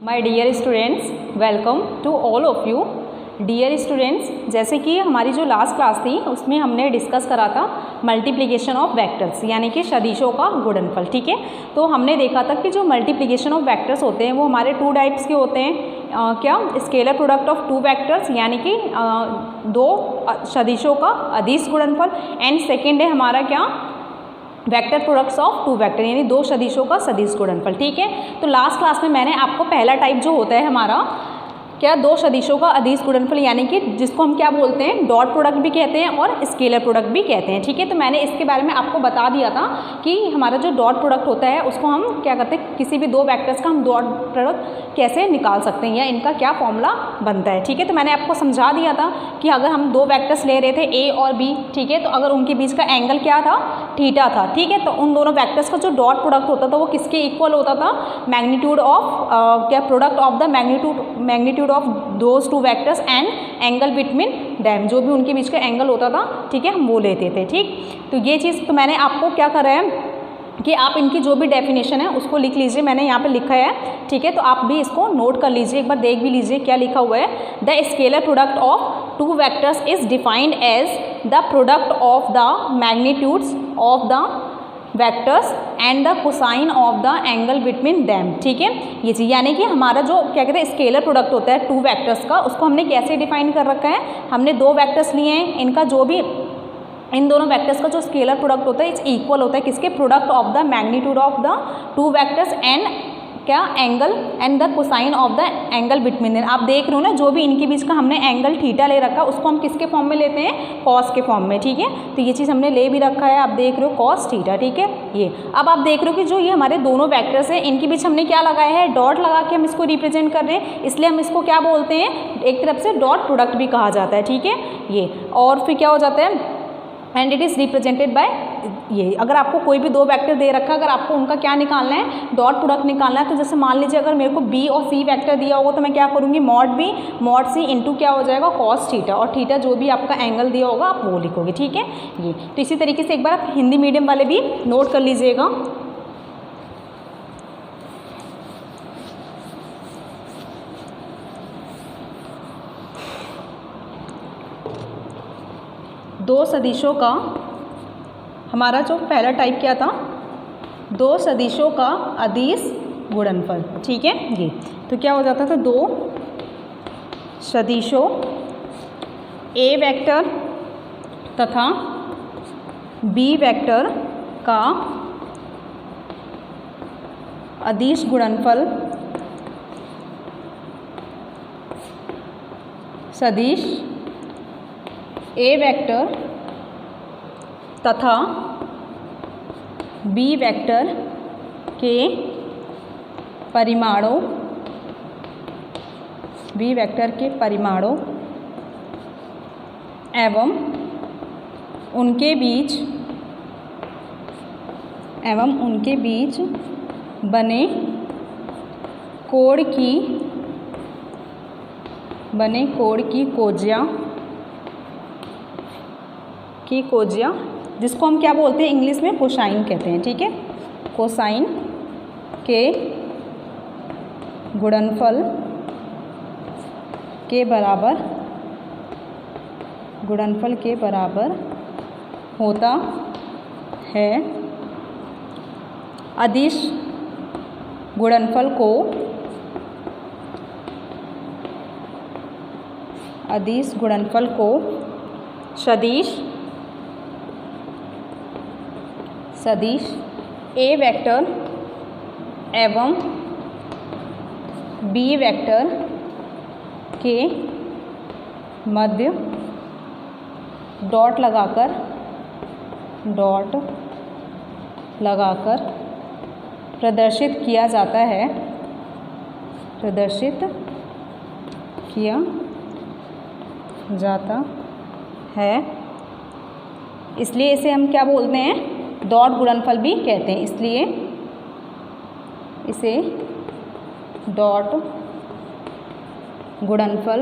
My dear students, welcome to all of you. Dear students, जैसे कि हमारी जो लास्ट क्लास थी उसमें हमने डिस्कस करा था मल्टीप्लिकेशन ऑफ वेक्टर्स, यानी कि सदिशों का गुणनफल। ठीक है, तो हमने देखा था कि जो मल्टीप्लिकेशन ऑफ वेक्टर्स होते हैं वो हमारे टू टाइप्स के होते हैं। क्या? Scalar product of two vectors, यानी कि दो सदिशों का अदिश गुणनफल। एंड सेकेंड है हमारा क्या? Vector products of two vector, यानी दो सदिशों का सदिश गुणनफल। ठीक है, तो लास्ट क्लास में मैंने आपको पहला टाइप जो होता है हमारा क्या, दो सदिशों का अदिश गुणनफल, यानी कि जिसको हम क्या बोलते हैं, डॉट प्रोडक्ट भी कहते हैं और स्केलर प्रोडक्ट भी कहते हैं। ठीक है, तो मैंने इसके बारे में आपको बता दिया था कि हमारा जो डॉट प्रोडक्ट होता है उसको हम क्या करते हैं, किसी भी दो वेक्टर्स का हम डॉट प्रोडक्ट कैसे निकाल सकते हैं या इनका क्या फॉर्मूला बनता है। ठीक है, तो मैंने आपको समझा दिया था कि अगर हम दो वेक्टर्स ले रहे थे ए और बी, ठीक है, तो अगर उनके बीच का एंगल क्या था, थीटा था। ठीक है, तो उन दोनों वेक्टर्स का जो डॉट प्रोडक्ट होता था वो किसके इक्वल होता था? मैग्नीट्यूड ऑफ क्या, product of the magnitude of those two vectors and angle between them, जो भी उनके बीच का एंगल होता था, ठीक है, हम वो लेते थे। ठीक, तो ये चीज़ तो मैंने आपको क्या करा है कि आप इनकी जो भी डेफिनेशन है उसको लिख लीजिए, मैंने यहाँ पे लिखा है। ठीक है, तो आप भी इसको नोट कर लीजिए, एक बार देख भी लीजिए क्या लिखा हुआ है। The scalar product of two vectors is defined as the product of the magnitudes of the vectors and the cosine of the angle between them. ठीक है, ये चीज़ यानी कि हमारा जो क्या कहते हैं स्केलर प्रोडक्ट होता है टू वेक्टर्स का, उसको हमने कैसे डिफाइन कर रखा है? हमने दो वेक्टर्स लिए हैं, इनका जो भी इन दोनों वेक्टर्स का जो स्केलर प्रोडक्ट होता है इट्स इक्वल होता है किसके? Product of the magnitude of the two vectors and क्या, angle and the cosine of the angle between them. आप देख रहे हो ना, जो भी इनके बीच का हमने एंगल थीटा ले रखा है उसको हम किसके फॉर्म में लेते हैं? कॉस के फॉर्म में। ठीक है, तो ये चीज़ हमने ले भी रखा है, आप देख रहे हो कॉस थीटा। ठीक है, ये अब आप देख रहे हो कि जो ये हमारे दोनों वेक्टर्स हैं इनके बीच हमने क्या लगाया है? डॉट लगा के हम इसको रिप्रेजेंट कर रहे हैं, इसलिए हम इसको क्या बोलते हैं? एक तरफ से डॉट प्रोडक्ट भी कहा जाता है। ठीक है, ये और फिर क्या हो जाता है? And it is represented by ये। अगर आपको कोई भी दो वेक्टर दे रखा है, अगर आपको उनका क्या निकालना है? डॉट प्रोडक्ट निकालना है, तो जैसे मान लीजिए अगर मेरे को बी और सी वेक्टर दिया होगा तो मैं क्या करूँगी? Mod B mod C into क्या हो जाएगा? कॉस थीटा, और थीटा जो भी आपका एंगल दिया होगा आप वो लिखोगे। ठीक है, ये तो इसी तरीके से एक बार आप हिंदी मीडियम वाले भी नोट कर लीजिएगा। दो सदिशों का हमारा जो पहला टाइप क्या था? दो सदिशों का अदिश गुणनफल। ठीक है, ये तो क्या हो जाता था? दो सदिशों ए वेक्टर तथा बी वेक्टर का अदिश गुणनफल सदिश ए वेक्टर तथा बी वेक्टर के परिमाणों एवं उनके बीच बने कोण की कोज्या, जिसको हम क्या बोलते हैं इंग्लिश में? कोसाइन कहते हैं। ठीक है, कोसाइन के गुणनफल के बराबर होता है। अदिश गुणनफल को सदिश ए वेक्टर एवं बी वेक्टर के मध्य डॉट लगाकर प्रदर्शित किया जाता है। इसलिए इसे हम क्या बोलते हैं? डॉट गुणनफल भी कहते हैं, इसलिए इसे डॉट गुणनफल,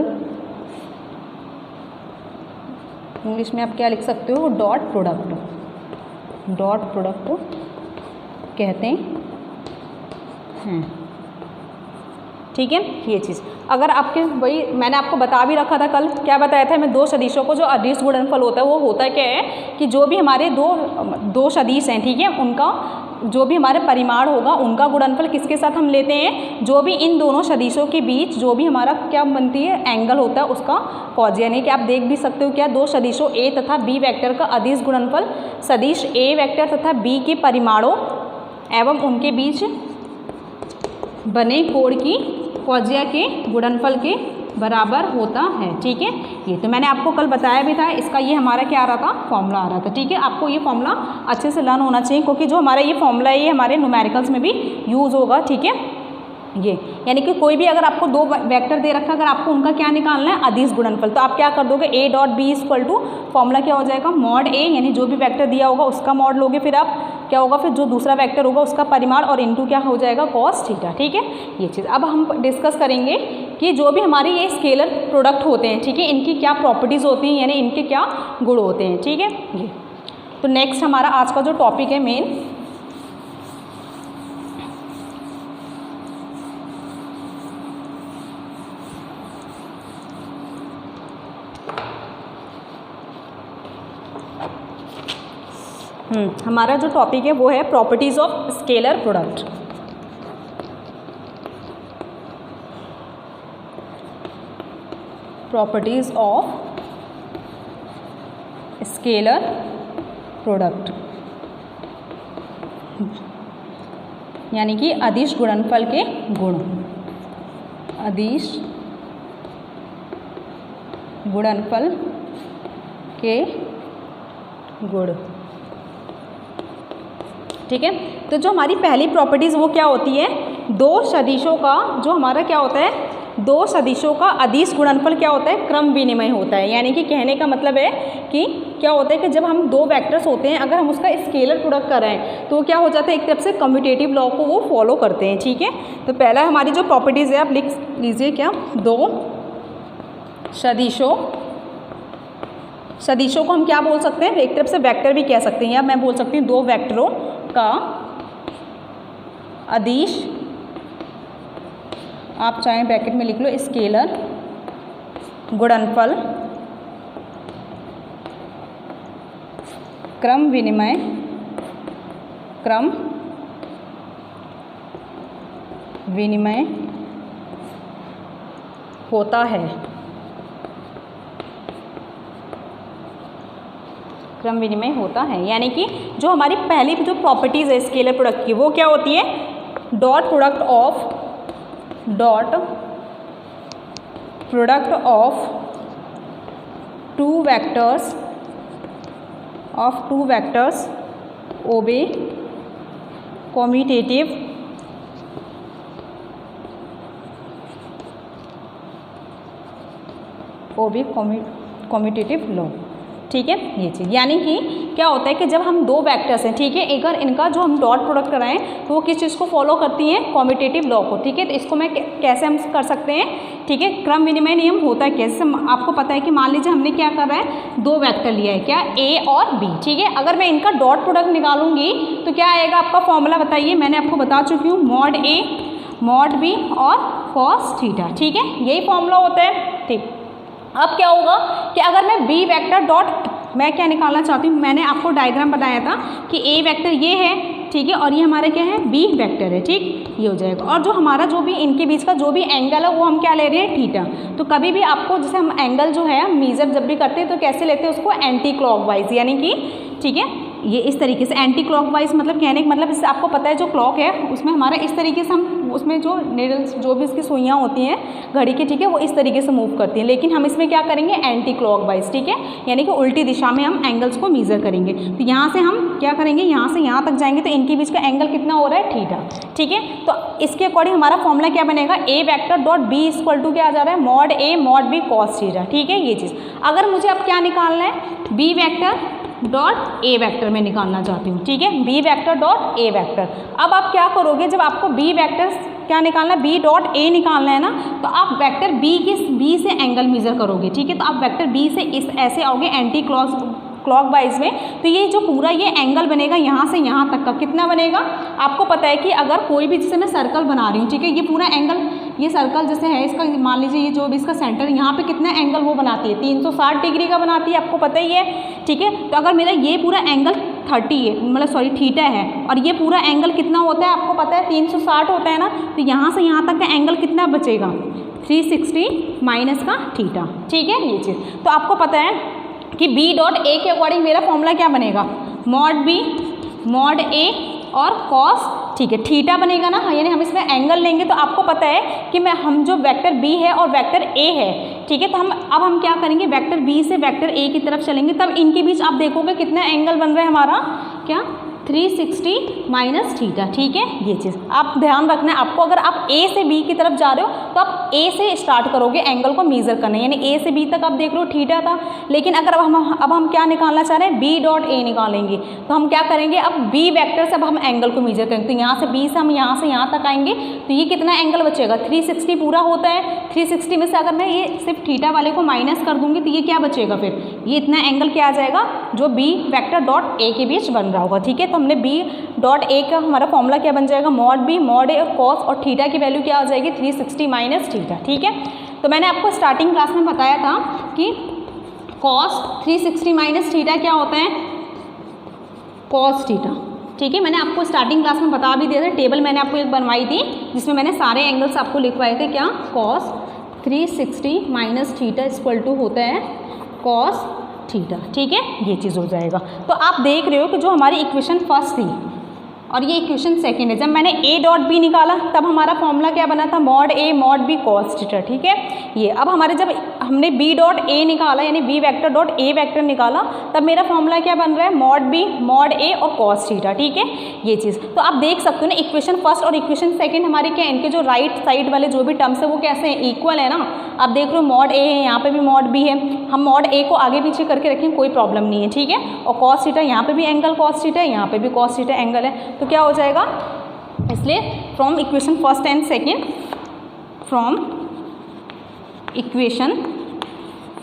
इंग्लिश में आप क्या लिख सकते हो? डॉट प्रोडक्ट कहते हैं। ठीक है ये चीज़। अगर आपके वही मैंने आपको बता भी रखा था कल, क्या बताया था मैं, दो सदिशों को जो अदिश गुणनफल होता है वो होता क्या है कि जो भी हमारे दो सदिश हैं, ठीक है, उनका जो भी हमारे परिमाण होगा उनका गुणनफल किसके साथ हम लेते हैं, जो भी इन दोनों सदिशों के बीच जो भी हमारा क्या बनती है एंगल होता है उसका कॉज, यानी कि आप देख भी सकते हो क्या, दो सदिशों ए तथा बी वेक्टर का अदिश गुणनफल सदिश ए वेक्टर तथा बी के परिमाणों एवं उनके बीच बने कोण की कॉजिया के गुणनफल के बराबर होता है। ठीक है, ये तो मैंने आपको कल बताया भी था, इसका ये हमारा क्या आ रहा था, फॉर्मूला आ रहा था। ठीक है, आपको ये फॉर्मूला अच्छे से लर्न होना चाहिए क्योंकि जो हमारा ये फॉर्मूला है ये हमारे न्यूमेरिकल्स में भी यूज़ होगा। ठीक है, ये यानी कि कोई भी अगर आपको दो वेक्टर दे रखा है, अगर आपको उनका क्या निकालना है, अदिश गुणनफल, तो आप क्या कर दोगे, A dot B equal to formula क्या हो जाएगा, मॉड ए, यानी जो भी वेक्टर दिया होगा उसका मॉड लोगे, फिर आप क्या होगा, फिर जो दूसरा वेक्टर होगा उसका परिमाण और इनटू क्या हो जाएगा, कॉस थीटा। ठीक है, ये चीज़ अब हम डिस्कस करेंगे कि जो भी हमारे ये स्केलर प्रोडक्ट होते हैं, ठीक है, इनकी क्या प्रॉपर्टीज़ होती हैं, यानी इनके क्या गुण होते हैं। ठीक है, ये तो नेक्स्ट हमारा आज का जो टॉपिक है मेन, हमारा जो टॉपिक है वो है properties of scalar product. Properties of scalar product यानी कि अदिश गुणनफल के गुण, अदिश गुणनफल के गुण। ठीक है, तो जो हमारी पहली प्रॉपर्टीज़ वो क्या होती है, दो सदिशों का जो हमारा क्या होता है, दो सदिशों का अदिश गुणनफल क्या होता है, क्रम विनिमय होता है। यानी कि कहने का मतलब है कि क्या होता है कि जब हम दो वेक्टर्स होते हैं, अगर हम उसका स्केलर प्रोडक्ट कर रहे हैं तो क्या हो जाता है, एक तरफ से कम्यूटेटिव लॉ को वो फॉलो करते हैं। ठीक है, तो पहला हमारी जो प्रॉपर्टीज़ है आप लिख लीजिए, क्या, दो सदिशों को हम क्या बोल सकते हैं, एक तरफ से वेक्टर भी कह सकते हैं, या मैं बोल सकती हूँ दो वेक्टरों का अदिश, आप चाहें ब्रैकेट में लिख लो, स्केलर गुणनफल क्रम विनिमय होता है, क्रम विनिमय होता है। यानी कि जो हमारी पहली जो प्रॉपर्टीज़ है स्केलर प्रोडक्ट की वो क्या होती है, dot product of two vectors obey commutative law. ठीक है, ये चीज़ यानी कि क्या होता है कि जब हम दो वेक्टर्स हैं, ठीक है, अगर इनका जो हम डॉट प्रोडक्ट कराएं तो वो किस चीज़ को फॉलो करती हैं, कम्यूटेटिव लॉ को। ठीक है, तो इसको मैं कैसे हम कर सकते हैं, ठीक है, क्रम विनिमय नियम होता है कैसे, आपको पता है कि मान लीजिए हमने क्या कर रहा है, दो वेक्टर लिया है, क्या, ए और बी। ठीक है, अगर मैं इनका डॉट प्रोडक्ट निकालूंगी तो क्या आएगा, आपका फॉर्मूला बताइए, मैंने आपको बता चुकी हूँ, मॉड ए मॉड बी और कॉस थीटा। ठीक है, यही फॉर्मूला होता है। ठीक, अब क्या होगा कि अगर मैं बी वेक्टर डॉट, मैं क्या निकालना चाहती हूँ, मैंने आपको डायग्राम बताया था कि ए वेक्टर ये है, ठीक है, और ये हमारा क्या है, बी वेक्टर है। ठीक, ये हो जाएगा, और जो हमारा जो भी इनके बीच का जो भी एंगल है वो हम क्या ले रहे हैं, थीटा। तो कभी भी आपको जैसे हम एंगल जो है मेजर जब भी करते हैं तो कैसे लेते हैं उसको, एंटी क्लॉकवाइज, यानी कि ठीक है, ये इस तरीके से एंटी क्लॉकवाइज, मतलब कहने का मतलब इससे आपको पता है जो क्लॉक है उसमें हमारा इस तरीके से हम उसमें जो नीडल्स जो भी इसकी सुइयाँ होती हैं घड़ी की, ठीक है, वो इस तरीके से मूव करती हैं, लेकिन हम इसमें क्या करेंगे, एंटी क्लॉकवाइज। ठीक है, यानी कि उल्टी दिशा में हम एंगल्स को मेजर करेंगे। तो यहाँ से हम क्या करेंगे, यहाँ से यहाँ तक जाएंगे तो इनके बीच का एंगल कितना हो रहा है, थीटा। ठीक है, तो इसके अकॉर्डिंग हमारा फॉर्मूला क्या बनेगा, A vector dot B equal to क्या आ जा रहा है, mod A mod B cos theta. ठीक है, ये चीज़ अगर मुझे अब क्या निकालना है, B vector dot A vector में निकालना चाहती हूँ। ठीक है, B vector dot A vector. अब आप क्या करोगे, जब आपको बी वेक्टर क्या निकालना है, बी डॉट ए निकालना है ना, तो आप वेक्टर बी से एंगल मेजर करोगे। ठीक है, तो आप वेक्टर बी से इस ऐसे आओगे एंटी क्लॉकवाइज में, तो ये जो पूरा ये एंगल बनेगा यहाँ से यहाँ तक का कितना बनेगा, आपको पता है कि अगर कोई भी, जैसे मैं सर्कल बना रही हूँ, ठीक है, ये पूरा एंगल ये सर्कल जैसे है इसका, मान लीजिए ये जो भी इसका सेंटर, यहाँ पे कितना एंगल वो बनाती है, 360 डिग्री का बनाती है, आपको पता ही है, ठीक है। तो अगर मेरा ये पूरा एंगल 30 है, मतलब सॉरी थीटा है, और ये पूरा एंगल कितना होता है आपको पता है 360 होता है ना, तो यहाँ से यहाँ तक का एंगल कितना बचेगा 360 माइनस का थीटा, ठीक है ये चीज़। तो आपको पता है कि बी डॉट ए के अकॉर्डिंग मेरा फॉर्मूला क्या बनेगा, मॉड बी मॉड ए और कॉस, ठीक है, थीटा बनेगा ना, यानी हम इसमें एंगल लेंगे। तो आपको पता है कि हम जो वेक्टर बी है और वेक्टर ए है, ठीक है, तो हम क्या करेंगे, वेक्टर बी से वेक्टर ए की तरफ चलेंगे, तब इनके बीच आप देखोगे कितना एंगल बन रहा है हमारा, क्या 360 माइनस थीटा, ठीक है ये चीज़ आप ध्यान रखना है। आपको अगर आप ए से बी की तरफ जा रहे हो तो आप ए से स्टार्ट करोगे एंगल को मेज़र करना, यानी ए से बी तक आप देख रहे हो थीटा था, लेकिन अगर अब हम क्या निकालना चाह रहे हैं, बी डॉट ए निकालेंगे। तो हम क्या करेंगे, अब बी वेक्टर से अब हम एंगल को मेज़र करेंगे, तो यहाँ से बी से हम यहाँ से यहाँ तक आएंगे, तो ये कितना एंगल बचेगा 360 पूरा होता है। 360 में से अगर मैं ये सिर्फ थीटा वाले को माइनस कर दूंगी तो ये क्या बचेगा, फिर ये इतना एंगल क्या आ जाएगा जो बी वेक्टर डॉट ए के बीच बन रहा होगा, ठीक है। तो हमने बी डॉट ए का हमारा फॉर्मूला क्या बन जाएगा, मॉड बी मॉड ए और कॉस, और थीटा की वैल्यू क्या आ जाएगी 360 माइनस थीटा, ठीक है। तो मैंने आपको स्टार्टिंग क्लास में बताया था कि कॉस 360 माइनस थीटा क्या होता है, कॉस थीटा, ठीक है। मैंने आपको स्टार्टिंग क्लास में बता भी दिया था, टेबल मैंने आपको एक बनवाई थी जिसमें मैंने सारे एंगल्स आपको लिखवाए थे, क्या cos 360 minus theta equal to होता है कॉस थीटा, ठीक है ये चीज़ हो जाएगा। तो आप देख रहे हो कि जो हमारी इक्वेशन फर्स्ट थी और ये इक्वेशन सेकंड है, जब मैंने ए डॉट बी निकाला तब हमारा फॉर्मूला क्या बना था, mod A mod B cos theta, ठीक है ये। अब हमारे जब हमने बी डॉट ए निकाला यानी B vector dot A vector निकाला, तब मेरा फॉर्मूला क्या बन रहा है, मॉड बी मॉड ए और कॉस थीटा, ठीक है ये चीज़। तो आप देख सकते हो ना, इक्वेशन फर्स्ट और इक्वेशन सेकंड हमारे क्या, इनके जो राइट साइड वाले जो भी टर्म्स है वो कैसे हैं, इक्वल है ना। आप देख रहे हो मॉड ए है, यहाँ पे भी मॉड बी है, हम मॉड ए को आगे पीछे करके रखें कोई प्रॉब्लम नहीं है, ठीक है। और कॉस थीटा, यहाँ पे भी एंगल कॉस थीटा है, यहाँ पे भी कॉस थीटा एंगल है, तो क्या हो जाएगा, इसलिए from equation first and second, from equation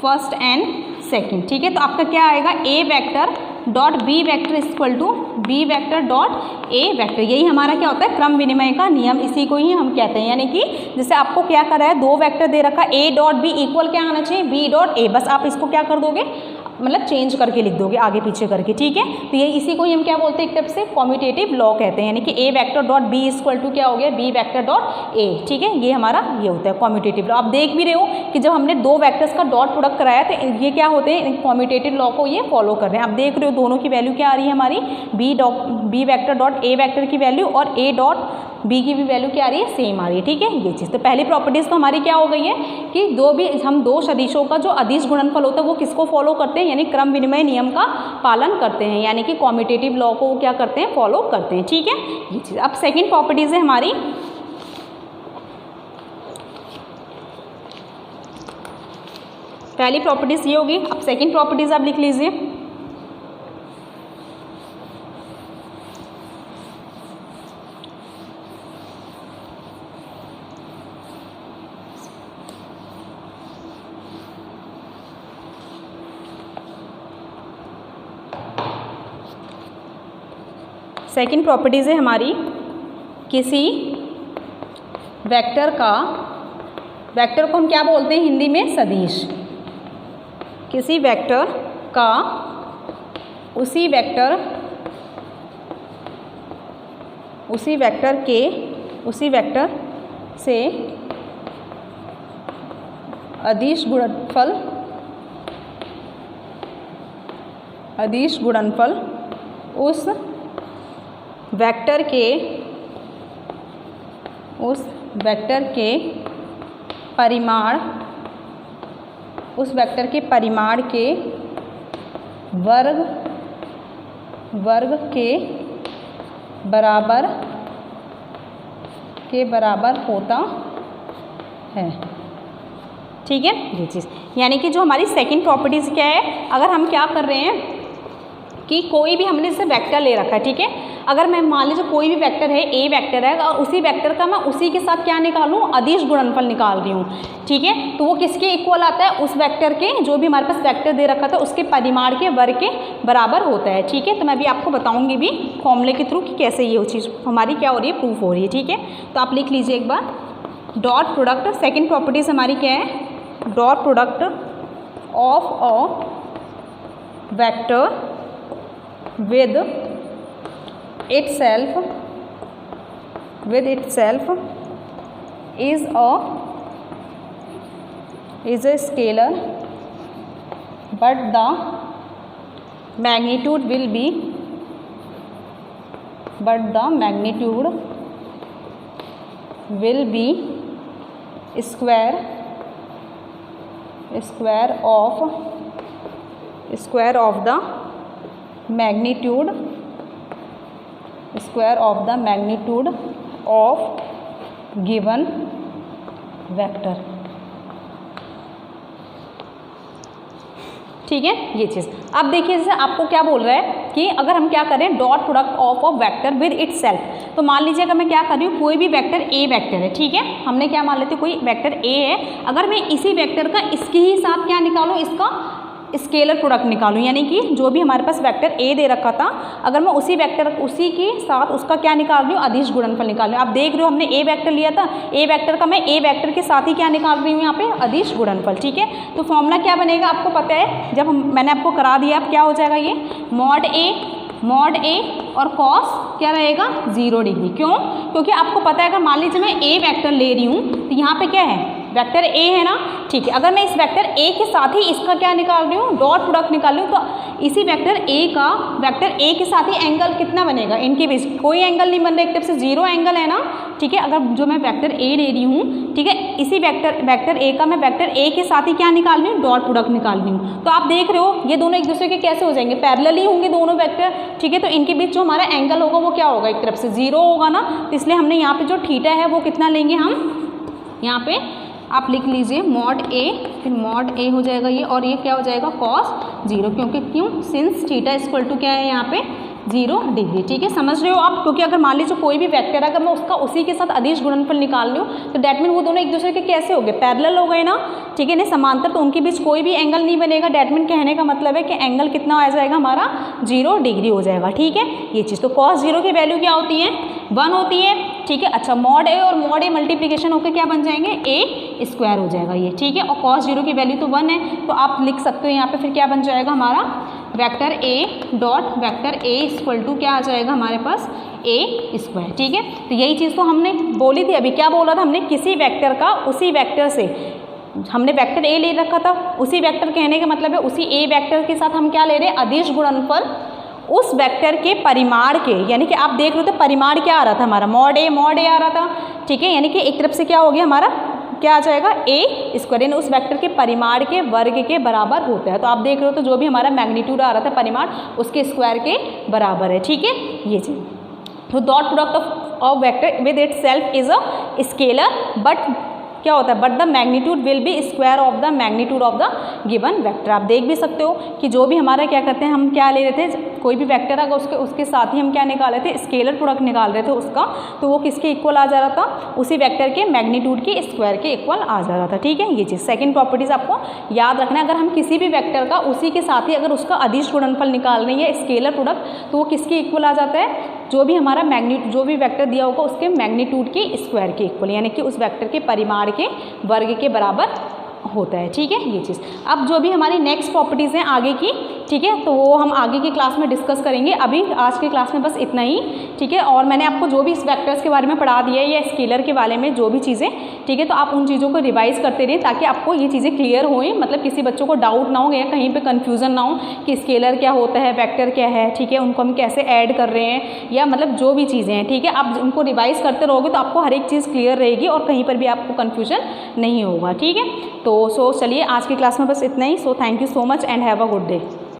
first and second, ठीक है। तो आपका क्या आएगा, A vector dot B vector equal to B vector dot A vector, यही हमारा क्या होता है क्रम विनिमय का नियम, इसी को ही हम कहते हैं। यानी कि जैसे आपको क्या करा है, दो वेक्टर दे रखा है, ए डॉट बी इक्वल क्या आना चाहिए, बी डॉट ए, बस आप इसको क्या कर दोगे, मतलब चेंज करके लिख दोगे आगे पीछे करके, ठीक है। तो ये इसी को ही हम क्या बोलते हैं, एक तरफ से कॉम्यूटेटिव लॉ कहते हैं, यानी कि A vector dot B equal to क्या हो गया, बी वेक्टर डॉट ए, ठीक है। ये हमारा ये होता है कॉम्यूटेटिव लॉ। आप देख भी रहे हो कि जब हमने दो वेक्टर्स का डॉट प्रोडक्ट कराया तो ये क्या होते हैं, कॉम्यूटेटिव लॉ को ये फॉलो कर रहे हैं। आप देख रहे हो दोनों की वैल्यू क्या आ रही है हमारी, B vector dot A vector की वैल्यू और ए डॉट बी की भी वैल्यू क्या आ रही है, सेम आ रही है, ठीक है ये चीज़। तो पहली प्रॉपर्टीज़ तो हमारी क्या हो गई है कि हम दो सदिशों का जो अदिश गुणनफल होता है वो किसको फॉलो करते हैं, यानी क्रम विनिमय नियम का पालन करते हैं, यानी कि कॉम्यूटेटिव लॉ को क्या करते हैं, फॉलो करते हैं, ठीक है ये चीज़। अब सेकेंड प्रॉपर्टीज़ है हमारी, पहली प्रॉपर्टीज़ ये होगी, अब सेकेंड प्रॉपर्टीज़ आप लिख लीजिए। सेकेंड प्रॉपर्टीज़ है हमारी, किसी वेक्टर को हम क्या बोलते हैं हिंदी में, सदिश। किसी वेक्टर का उसी वेक्टर से अदिश गुणनफल उस वेक्टर के परिमाण के वर्ग के बराबर होता है, ठीक है ये चीज़। यानी कि जो हमारी सेकंड प्रॉपर्टीज़ क्या है, अगर हम क्या कर रहे हैं कि कोई भी हमने जैसे वेक्टर ले रखा है, ठीक है, अगर मैं मान लीजिए कोई भी वेक्टर है, ए वेक्टर है, और उसी वेक्टर का मैं उसी के साथ क्या निकालूं, अदिश गुणनफल निकाल रही हूँ, ठीक है, तो वो किसके इक्वल आता है, उस वेक्टर के, जो भी हमारे पास वेक्टर दे रखा था उसके परिमाण के वर्ग के बराबर होता है, ठीक है। तो मैं भी आपको बताऊँगी भी फॉर्मूले के थ्रू कि कैसे ये चीज़ हमारी क्या हो रही है, प्रूफ हो रही है, ठीक है। तो आप लिख लीजिए एक बार, डॉट प्रोडक्ट, सेकेंड प्रॉपर्टीज हमारी क्या है, dot product of a vector with itself is a scalar, but the magnitude will be square of the magnitude of given vector। ठीक है ये चीज़। अब देखिए जैसे आपको क्या बोल रहा है कि अगर हम क्या करें, dot product of a vector with itself, तो मान लीजिए अगर मैं क्या कर रही हूँ, कोई भी वेक्टर ए वेक्टर है, ठीक है, हमने क्या मान लेते हैं, कोई वेक्टर ए है, अगर मैं इसी वेक्टर का इसके ही साथ क्या निकालूँ, इसका स्केलर प्रोडक्ट निकालूं, यानी कि जो भी हमारे पास वेक्टर ए दे रखा था, अगर मैं उसी के साथ उसका क्या निकाल रही हूँ, अदिश गुणनफल निकाल रही हूँ। आप देख रहे हो हमने ए वेक्टर लिया था, ए वेक्टर का मैं ए वेक्टर के साथ ही क्या निकाल रही हूँ यहाँ पे, अदिश गुणनफल। ठीक है, तो फॉर्मूला क्या बनेगा आपको पता है, जब मैंने आपको करा दिया, अब क्या हो जाएगा, ये मॉड ए और कॉस क्या रहेगा 0 डिग्री। क्यों? क्योंकि आपको पता है अगर मान लीजिए मैं ए वेक्टर ले रही हूँ तो यहाँ पे क्या है, वेक्टर ए है ना, ठीक है, अगर मैं इस वेक्टर ए के साथ ही इसका क्या निकाल रही हूँ, डॉट प्रोडक्ट निकाल रही हूँ, तो इसी वेक्टर ए के साथ ही एंगल कितना बनेगा, इनके बीच कोई एंगल नहीं बन रहा, एक तरफ से 0 एंगल है ना। ठीक है, अगर जो मैं वेक्टर ए ले रही हूँ, ठीक है, इसी वेक्टर ए का मैं वेक्टर ए के साथ ही क्या निकाल रही हूँ, डॉट प्रोडक्ट निकाल रही हूँ। तो आप देख रहे हो ये दोनों एक दूसरे के कैसे हो जाएंगे, पैरेलल ही होंगे दोनों वेक्टर। ठीक है, तो इनके बीच जो हमारा एंगल होगा वो क्या होगा, एक तरफ से 0 होगा ना, तो इसलिए हमने यहाँ पे जो थीटा है वो कितना लेंगे हम, यहाँ पे आप लिख लीजिए मॉड ए, फिर मॉड ए हो जाएगा ये, और ये क्या हो जाएगा कॉस 0, क्यों सिंस थीटा इक्वल टू क्या है यहाँ पे 0 डिग्री। ठीक है, समझ रहे हो आप, क्योंकि अगर मान लीजिए कोई भी वेक्टर अगर मैं उसका उसी के साथ अदिश गुणनफल निकाल रही हूँ तो डेट मीन वो दोनों एक दूसरे के कैसे हो गए, पैरेलल हो गए ना। ठीक है, नहीं समांतर, तो उनके बीच कोई भी एंगल नहीं बनेगा। डेट मीन कहने का मतलब है कि एंगल कितना आ जाएगा हमारा 0 डिग्री हो जाएगा। ठीक है, ये चीज़, तो कॉस 0 की वैल्यू क्या होती है, 1 होती है। ठीक है, अच्छा मॉड ए और मॉड ए मल्टीप्लिकेशन होकर क्या बन जाएंगे, ए स्क्वायर हो जाएगा ये। ठीक है, और कॉस 0 की वैल्यू तो 1 है, तो आप लिख सकते हो यहाँ पे फिर क्या बन जाएगा हमारा, vector A dot vector A equal to क्या आ जाएगा हमारे पास, ए स्क्वायर। ठीक है, तो यही चीज़ तो हमने बोली थी अभी, क्या बोला था हमने, किसी वेक्टर का उसी वेक्टर से, हमने वेक्टर ए ले रखा था, उसी वेक्टर कहने का मतलब है उसी ए वेक्टर के साथ हम क्या ले रहे हैं, अदिश गुणनफल उस वेक्टर के परिमाण के, यानी कि आप देख रहे हो तो परिमाण क्या आ रहा था हमारा, मॉड ए आ रहा था। ठीक है, यानी कि एक तरफ से क्या हो गया हमारा, क्या आ जाएगा ए स्क्वायर, यानी उस वेक्टर के परिमाण के वर्ग के बराबर होता है। तो आप देख रहे हो तो जो भी हमारा मैग्नीट्यूड आ रहा था परिमाण उसके स्क्वायर के बराबर है। ठीक है, ये चीज़, तो dot product of vector with itself is a scalar, but क्या होता है, but the magnitude will be square of the magnitude of the given vector. आप देख भी सकते हो कि जो भी हमारा क्या करते हैं, हम क्या ले रहे थे, कोई भी वेक्टर अगर उसके साथ ही हम क्या निकाल रहे थे, स्केलर प्रोडक्ट निकाल रहे थे उसका, तो वो किसके इक्वल आ जा रहा था, उसी वेक्टर के मैग्नीट्यूड के स्क्वायर के इक्वल आ जा रहा था। ठीक है, ये चीज़ सेकंड प्रॉपर्टीज आपको याद रखना है। अगर हम किसी भी वेक्टर का उसी के साथ ही अगर उसका अदिश गुणनफल निकाल रहे हैं स्केलर प्रोडक्ट, तो वो किसके इक्वल आ जाता है, जो भी हमारा जो भी वेक्टर दिया होगा उसके मैग्नीट्यूड के स्क्वायर के इक्वल, यानी कि उस वेक्टर के परिमाण के वर्ग के बराबर होता है। ठीक है, ये चीज़। अब जो भी हमारी नेक्स्ट प्रॉपर्टीज़ हैं आगे की, ठीक है, तो वो हम आगे की क्लास में डिस्कस करेंगे। अभी आज की क्लास में बस इतना ही। ठीक है, और मैंने आपको जो भी इस वेक्टर्स के बारे में पढ़ा दिया है या स्केलर के बारे में जो भी चीज़ें, ठीक है, तो आप उन चीज़ों को रिवाइज करते रहिए ताकि आपको ये चीज़ें क्लियर होएं, मतलब किसी बच्चों को डाउट ना हो या कहीं पर कन्फ्यूज़न ना हो कि स्केलर क्या होता है, वेक्टर क्या है, ठीक है, उनको हम कैसे ऐड कर रहे हैं, या मतलब जो भी चीज़ें हैं। ठीक है, आप उनको रिवाइज करते रहोगे तो आपको हर एक चीज़ क्लियर रहेगी और कहीं पर भी आपको कन्फ्यूजन नहीं होगा। ठीक है, तो चलिए आज की क्लास में बस इतना ही। So thank you so much and have a good day.